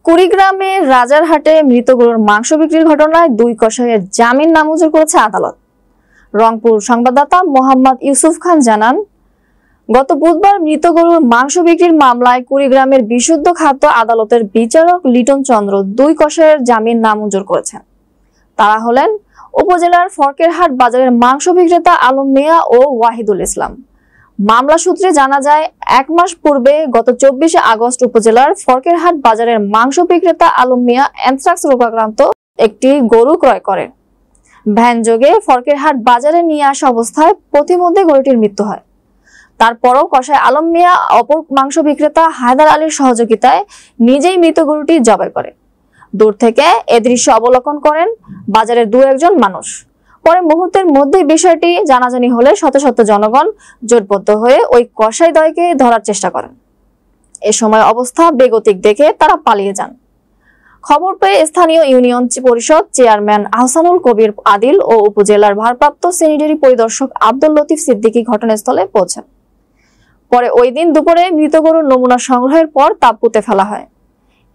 কুড়িগ্রামের রাজারহাটে মৃত গরুর মাংস বিক্রির ঘটনায় 2 কসাইয়ের জামিন নামঞ্জুর করেছে আদালত। রংপুর সংবাদদাতা মোহাম্মদ ইউসুফ খান জানান, গত বুধবার মৃত গরুর মাংস বিক্রির মামলায় কুড়িগ্রামের বিশুদ্ধ খাদ্য আদালতের বিচারক লিটন চন্দ্র 2 কসাইয়ের জামিন নামঞ্জুর করেছেন। তারা হলেন উপজেলার ফরকেরহাট বাজারের মাংস বিক্রেতা আলম মিয়া ও ওয়াহিদুল ইসলাম। মামলা সূত্রে জানা যায়, 1 মাস পূর্বে গত 24 আগস্ট উপজেলার ফরকেরহাট বাজারের মাংস বিক্রেতা আলম মিয়া অ্যানথ্রাক্স রোগাক্রান্ত একটি গরু ক্রয় করেন। ভ্যানযোগে ফরকেরহাট বাজারে নিয়ে আসা অবস্থায় পথিমধ্যে গরুটির মৃত্যু হয়। তারপরও কসাই আলম মিয়া অপর মাংস বিক্রেতা হায়দার আলীর সহযোগিতায় নিজেই মৃত গরুটি জবাই করে। দূর থেকে এ দৃশ্য অবলোকন করেন বাজারের 2-1 মানুষ। পরে মুহূর্তের মধ্যেই বিষয়টি জানাজানি হলে শত শত জনগণ জোটবদ্ধ হয়ে ওই কসাইদ্বয়কে ধরার চেষ্টা করেন। এ সময় অবস্থা বেগতিক দেখে তারা পালিয়ে যান। খবর পেয়ে স্থানীয় ইউনিয়ন পরিষদ চেয়ারম্যান আহসানুল কবির আদিল ও উপজেলার ভারপ্রাপ্ত স্যানিটারি পরিদর্শক আব্দুল লতিফ সিদ্দিকী ঘটনাস্থলে পৌঁছান। পরে ওই দিন দুপুরে মৃত গরুর নমুনা সংগ্রহের পর তা পুঁতে ফেলা হয়।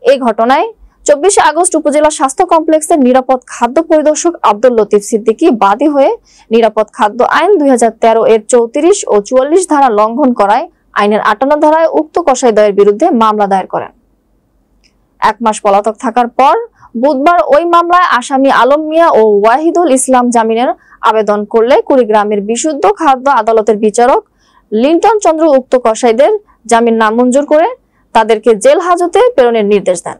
এই ঘটনায় 24 আগস্ট উপজেলা স্বাস্থ্য কমপ্লেক্সের নিরাপদ খাদ্য পরিদর্শক আব্দুল লতিফ সিদ্দিকী বাদী হয়ে নিরাপদ খাদ্য আইন 2013 এর 34 ও 44 ধারা লঙ্ঘন করায় আইনের 58 ধারায় উক্ত কসাইদ্বয়ের বিরুদ্ধে মামলা দায়ের করেন। 1 মাস পলাতক থাকার পর বুধবার ওই মামলায় আসামি আলম মিয়া ও ওয়াহিদুল ইসলাম জামিনের আবেদন করলে কুড়িগ্রামের বিশুদ্ধ খাদ্য আদালতের বিচারক লিটন চন্দ্র উক্ত কসাইদের জামিন নামঞ্জুর করে তাদেরকে জেল হাজতে প্রেরণের নির্দেশ দেন।